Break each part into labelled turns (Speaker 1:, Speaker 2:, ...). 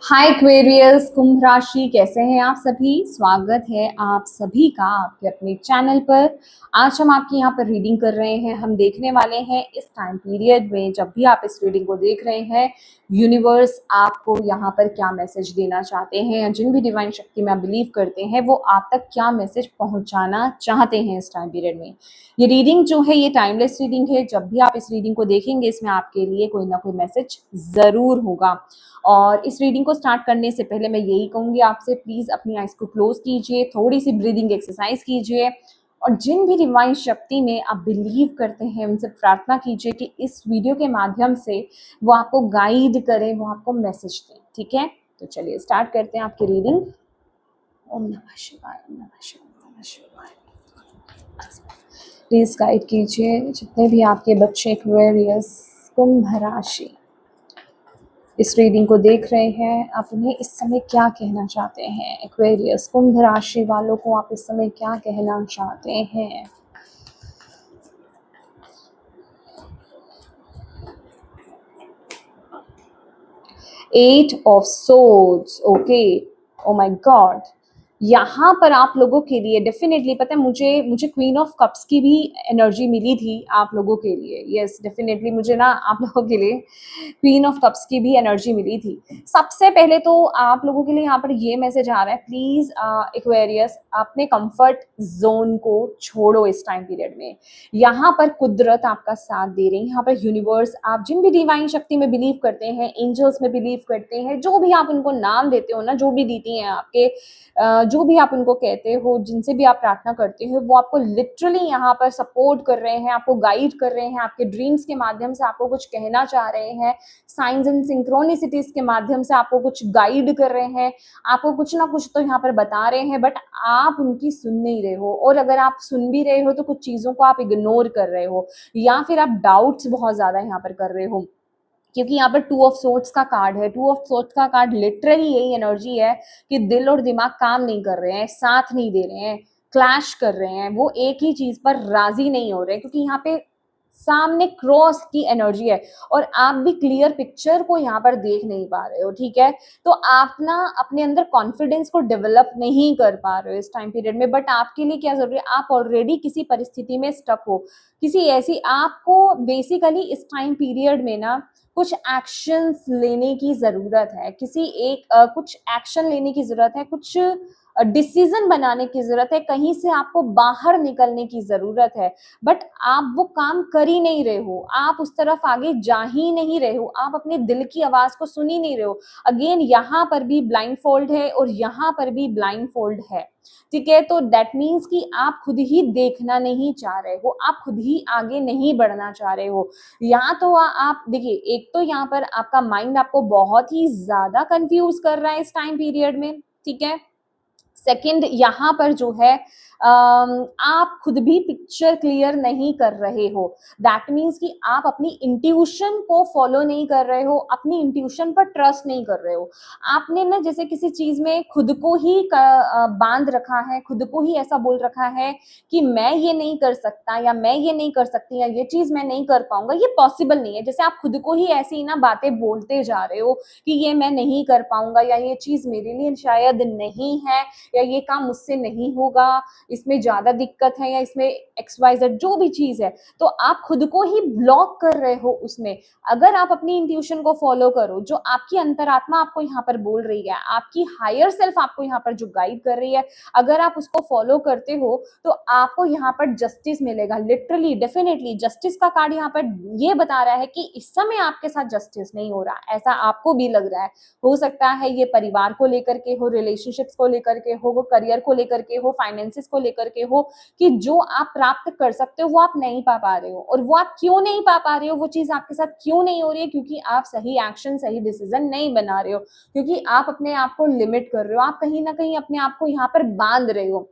Speaker 1: हाय Aquarius कुंभ राशि, कैसे हैं आप सभी। स्वागत है आप सभी का आपके अपने चैनल पर। आज हम आपकी यहाँ पर रीडिंग कर रहे हैं। हम देखने वाले हैं इस टाइम पीरियड में, जब भी आप इस रीडिंग को देख रहे हैं, यूनिवर्स आपको यहाँ पर क्या मैसेज देना चाहते हैं, या जिन भी डिवाइन शक्ति में आप बिलीव करते हैं वो आप तक क्या मैसेज पहुँचाना चाहते हैं इस टाइम पीरियड में। ये रीडिंग जो है ये टाइमलेस रीडिंग है। जब भी आप इस रीडिंग को देखेंगे इसमें आपके लिए कोई ना कोई मैसेज ज़रूर होगा। और इस रीडिंग को स्टार्ट करने से पहले मैं यही कहूँगी आपसे, प्लीज़ अपनी आइज़ को क्लोज कीजिए, थोड़ी सी ब्रीदिंग एक्सरसाइज कीजिए, और जिन भी डिवाइन शक्ति में आप बिलीव करते हैं उनसे प्रार्थना कीजिए कि इस वीडियो के माध्यम से वो आपको गाइड करें, वो आपको मैसेज दें। ठीक है, तो चलिए स्टार्ट करते हैं आपकी रीडिंग। ओम नमः शिवाय, ओम नमः शिवाय, ओम नमः शिवाय। प्लीज़ गाइड कीजिए जितने भी आपके बच्चे एक्वेरियस कुंभ राशि इस रीडिंग को देख रहे हैं, आप उन्हें इस समय क्या कहना चाहते हैं। एक्वेरियस कुंभ राशि वालों को आप इस समय क्या कहना चाहते हैं। Eight of swords, okay, oh my God. यहाँ पर आप लोगों के लिए डेफिनेटली पता है, मुझे क्वीन ऑफ कप्स की भी एनर्जी मिली थी आप लोगों के लिए। यस डेफिनेटली मुझे ना आप लोगों के लिए क्वीन ऑफ कप्स की भी एनर्जी मिली थी। सबसे पहले तो आप लोगों के लिए यहाँ पर ये मैसेज आ रहा है, प्लीज एक्वेरियस अपने कंफर्ट जोन को छोड़ो इस टाइम पीरियड में। यहाँ पर कुदरत आपका साथ दे रही है, यहाँ पर यूनिवर्स, आप जिन भी डिवाइन शक्ति में बिलीव करते हैं, एंजल्स में बिलीव करते हैं, जो भी आप उनको नाम देते हो ना, जो भी दीदी हैं आपके, जो भी आप उनको कहते हो, जिनसे भी आप प्रार्थना करते हो, वो आपको लिटरली यहाँ पर सपोर्ट कर रहे हैं, आपको गाइड कर रहे हैं, आपके ड्रीम्स के माध्यम से आपको कुछ कहना चाह रहे हैं, साइंस एंड सिंक्रोनिसिटीज के माध्यम से आपको कुछ गाइड कर रहे हैं, आपको कुछ ना कुछ तो यहाँ पर बता रहे हैं, बट आप उनकी सुन नहीं रहे हो। और अगर आप सुन भी रहे हो तो कुछ चीज़ों को आप इग्नोर कर रहे हो, या फिर आप डाउट्स बहुत ज़्यादा यहाँ पर कर रहे हो, क्योंकि यहाँ पर टू ऑफ सोर्ड्स का कार्ड है। टू ऑफ सोर्ड्स का कार्ड लिटरली यही एनर्जी है कि दिल और दिमाग काम नहीं कर रहे हैं, साथ नहीं दे रहे हैं, क्लैश कर रहे हैं, वो एक ही चीज पर राजी नहीं हो रहे, क्योंकि यहाँ पे सामने क्रॉस की एनर्जी है और आप भी क्लियर पिक्चर को यहाँ पर देख नहीं पा रहे हो। ठीक है, तो आप ना अपने अंदर कॉन्फिडेंस को डेवलप नहीं कर पा रहे हो इस टाइम पीरियड में। बट आपके लिए क्या जरूरी है, आप ऑलरेडी किसी परिस्थिति में स्टक हो, किसी ऐसी, आपको बेसिकली इस टाइम पीरियड में ना कुछ एक्शंस लेने की जरूरत है, किसी एक कुछ एक्शन लेने की जरूरत है, कुछ डिसीजन बनाने की जरूरत है, कहीं से आपको बाहर निकलने की जरूरत है। बट आप वो काम कर ही नहीं रहे हो, आप उस तरफ आगे जा ही नहीं रहे हो, आप अपने दिल की आवाज को सुन ही नहीं रहे हो। अगेन यहाँ पर भी ब्लाइंड फोल्ड है और यहाँ पर भी ब्लाइंड फोल्ड है। ठीक है, तो दैट मीन्स कि आप खुद ही देखना नहीं चाह रहे हो, आप खुद ही आगे नहीं बढ़ना चाह रहे हो। यहाँ तो आप देखिए, एक तो यहाँ पर आपका माइंड आपको बहुत ही ज्यादा कंफ्यूज कर रहा है इस टाइम पीरियड में। ठीक है, सेकंड यहाँ पर जो है आप खुद भी पिक्चर क्लियर नहीं कर रहे हो। दैट मीन्स कि आप अपनी इंट्यूशन को फॉलो नहीं कर रहे हो, अपनी इंट्यूशन पर ट्रस्ट नहीं कर रहे हो। आपने ना जैसे किसी चीज में खुद को ही बांध रखा है, खुद को ही ऐसा बोल रखा है कि मैं ये नहीं कर सकता, या मैं ये नहीं कर सकती, या ये चीज मैं नहीं कर पाऊंगा, ये पॉसिबल नहीं है। जैसे आप खुद को ही ऐसी ना बातें बोलते जा रहे हो कि ये मैं नहीं कर पाऊंगा, या ये चीज मेरे लिए शायद नहीं है, या ये काम मुझसे नहीं होगा, इसमें ज्यादा दिक्कत है, या इसमें XYZ जो भी चीज है, तो आप खुद को ही ब्लॉक कर रहे हो उसमें। अगर आप अपनी इंट्यूशन को फॉलो करो, जो आपकी अंतरात्मा आपको यहाँ पर बोल रही है, आपकी हायर सेल्फ आपको यहाँ पर जो गाइड कर रही है, अगर आप उसको फॉलो करते हो तो आपको यहाँ पर जस्टिस मिलेगा। लिटरली डेफिनेटली जस्टिस का कार्ड यहाँ पर ये बता रहा है कि इस समय आपके साथ जस्टिस नहीं हो रहा, ऐसा आपको भी लग रहा है। हो सकता है ये परिवार को लेकर के हो, रिलेशनशिप्स को लेकर के हो, वो करियर को लेकर के हो, फाइनेंसिस को लेकर के हो, कि जो आप प्राप्त कर सकते हो वो आप नहीं पा रहे हो। और वो आप क्यों नहीं पा रहे हो, वो चीज आपके साथ क्यों नहीं हो रही है, क्योंकि आप सही एक्शन, सही डिसीजन नहीं बना रहे हो, क्योंकि आप अपने आप को लिमिट कर रहे हो, आप कहीं ना कहीं अपने आप को यहाँ पर बांध रहे हो।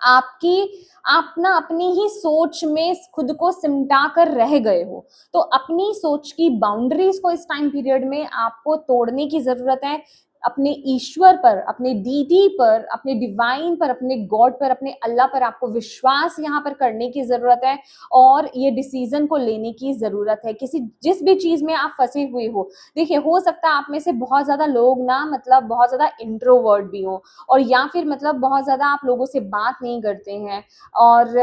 Speaker 1: आप ना अपनी ही सोच में खुद को सिमटा कर रह गए हो। तो अपनी सोच की बाउंड्रीज को इस टाइम पीरियड में आपको तोड़ने की जरूरत है। अपने ईश्वर पर, अपने डीटी पर, अपने डिवाइन पर, अपने गॉड पर, अपने अल्लाह पर आपको विश्वास यहाँ पर करने की ज़रूरत है और ये डिसीज़न को लेने की ज़रूरत है। किसी जिस भी चीज़ में आप फँसे हुए हो, देखिए हो सकता है आप में से बहुत ज़्यादा लोग ना मतलब बहुत ज़्यादा इंट्रोवर्ट भी हों और या फिर मतलब बहुत ज़्यादा आप लोगों से बात नहीं करते हैं और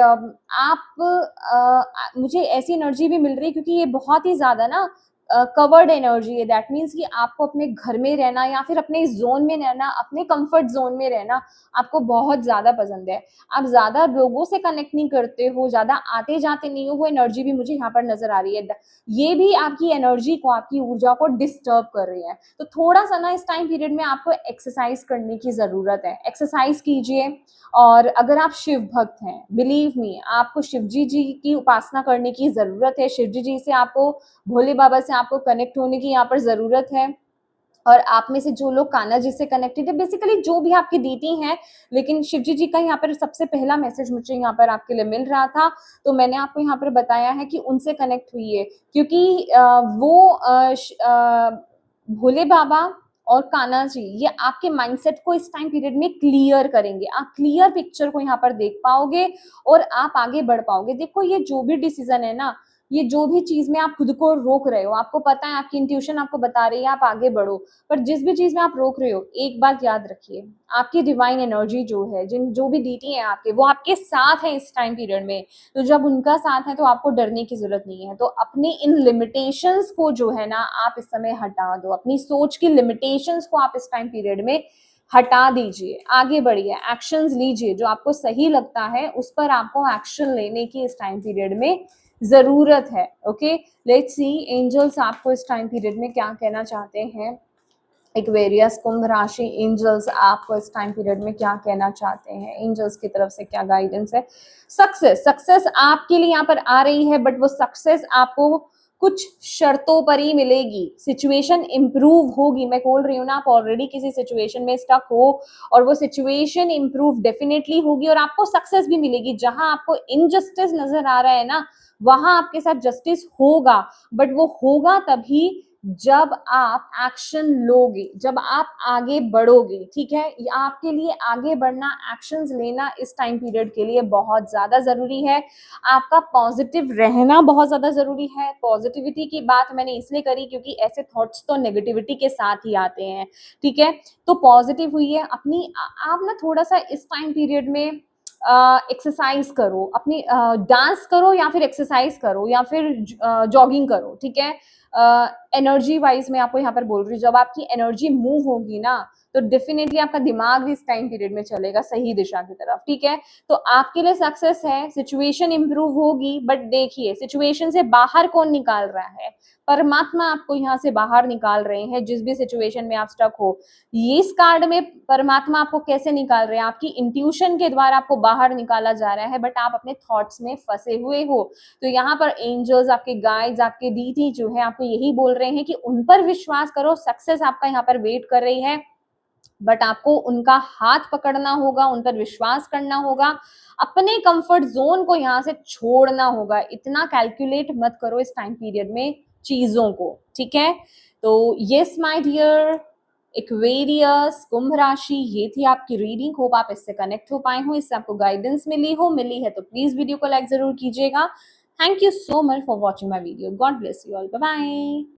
Speaker 1: मुझे ऐसी एनर्जी भी मिल रही है क्योंकि ये बहुत ही ज़्यादा ना कवर्ड एनर्जी है। दैट मीन्स कि आपको अपने घर में रहना या फिर अपने ज़ोन में रहना, अपने कंफर्ट ज़ोन में रहना आपको बहुत ज़्यादा पसंद है। आप ज़्यादा लोगों से कनेक्ट नहीं करते हो, ज़्यादा आते-जाते नहीं हो, वो एनर्जी भी मुझे यहाँ पर नज़र आ रही है। ये भी आपकी एनर्जी को, आपकी ऊर्जा को डिस्टर्ब कर रही है। तो थोड़ा-सा ना इस टाइम पीरियड में आपको एक्सरसाइज़ करने की ज़रूरत है। एक्सरसाइज़ कीजिए और अगर आप शिव भक्त हैं, बिलीव मी आपको शिवजी की उपासना करने की ज़रूरत है। शिवजी जी से आपको भोले बाबा से आपको कनेक्ट होने की यहाँ पर ज़रूरत है और आप में से जो लोग कान्हा जी से कनेक्टेड है, बेसिकली जो भी आपकी डीटी हैं, लेकिन शिवजी जी का यहाँ पर सबसे पहला मैसेज मुझे यहाँ पर आपके लिए मिल रहा था, तो मैंने आपको यहाँ पर बताया है कि उनसे कनेक्ट हुई क्योंकि भोले बाबा और कान्हा जी ये आपके माइंडसेट को इस टाइम पीरियड में क्लियर करेंगे। आप क्लियर पिक्चर को यहाँ पर देख पाओगे और आप आगे बढ़ पाओगे। देखो ये जो भी डिसीज़न है ना, ये जो भी चीज़ में आप खुद को रोक रहे हो, आपको पता है आपकी इंट्यूशन आपको बता रही है आप आगे बढ़ो, पर जिस भी चीज़ में आप रोक रहे हो, एक बात याद रखिए, आपकी डिवाइन एनर्जी जो है, जो भी डीटी है आपके, वो आपके साथ है इस टाइम पीरियड में। तो जब उनका साथ है तो आपको डरने की ज़रूरत नहीं है। तो अपनी इन लिमिटेशंस को जो है ना आप इस समय हटा दो। अपनी सोच की लिमिटेशंस को आप इस टाइम पीरियड में हटा दीजिए, आगे बढ़िए, एक्शंस लीजिए, जो आपको सही लगता है उस पर आपको एक्शन लेने की इस टाइम पीरियड में ज़रूरत है। ओके, लेट्स सी एंजल्स आपको इस टाइम पीरियड में क्या कहना चाहते हैं। एक्वेरियस कुंभ राशि एंजल्स आपको इस टाइम पीरियड में क्या कहना चाहते हैं, एंजल्स की तरफ से क्या गाइडेंस है। सक्सेस आपके लिए यहाँ पर आ रही है, बट वो सक्सेस आपको कुछ शर्तों पर ही मिलेगी। सिचुएशन इंप्रूव होगी, मैं बोल रही हूँ ना, आप ऑलरेडी किसी सिचुएशन में स्टक हो और वो सिचुएशन इंप्रूव डेफिनेटली होगी और आपको सक्सेस भी मिलेगी। जहां आपको इनजस्टिस नजर आ रहा है ना, वहां आपके साथ जस्टिस होगा, बट वो होगा तभी जब आप एक्शन लोगे, जब आप आगे बढ़ोगे। ठीक है, आपके लिए आगे बढ़ना, एक्शंस लेना इस टाइम पीरियड के लिए बहुत ज्यादा जरूरी है। आपका पॉजिटिव रहना बहुत ज्यादा जरूरी है। पॉजिटिविटी की बात मैंने इसलिए करी क्योंकि ऐसे थॉट्स तो नेगेटिविटी के साथ ही आते हैं। ठीक है, तो पॉजिटिव हुई है अपनी। आप ना थोड़ा सा इस टाइम पीरियड में एक्सरसाइज करो, अपनी डांस करो या फिर एक्सरसाइज करो या फिर जॉगिंग करो। ठीक है, एनर्जी वाइज मैं आपको यहाँ पर बोल रही हूँ, जब आपकी एनर्जी मूव होगी ना तो डेफिनेटली आपका दिमाग भी इस टाइम पीरियड में चलेगा सही दिशा की तरफ। ठीक है, तो आपके लिए सक्सेस है, सिचुएशन इंप्रूव होगी, बट देखिए सिचुएशन से बाहर कौन निकाल रहा है, परमात्मा आपको यहाँ से बाहर निकाल रहे हैं। जिस भी सिचुएशन में आप स्टक हो, ये इस कार्ड में परमात्मा आपको कैसे निकाल रहे हैं, आपकी इंट्यूशन के द्वारा आपको बाहर निकाला जा रहा है, बट आप अपने थॉट्स में फंसे हुए हो। तो यहाँ पर एंजल्स, आपके गाइड्स, आपके डीटी जो है आपको यही बोल रहे हैं कि उन पर विश्वास करो, सक्सेस आपका यहाँ पर वेट कर रही है, बट आपको उनका हाथ पकड़ना होगा, उन पर विश्वास करना होगा, अपने कंफर्ट जोन को यहाँ से छोड़ना होगा। इतना कैलकुलेट मत करो इस टाइम पीरियड में चीजों को। ठीक है, तो यस माय डियर एक्वेरियस कुंभ राशि, ये थी आपकी रीडिंग। होप आप इससे कनेक्ट हो पाए हो, इससे आपको गाइडेंस मिली है तो प्लीज वीडियो को लाइक जरूर कीजिएगा। Thank you so much for watching my video. God bless you all, bye bye.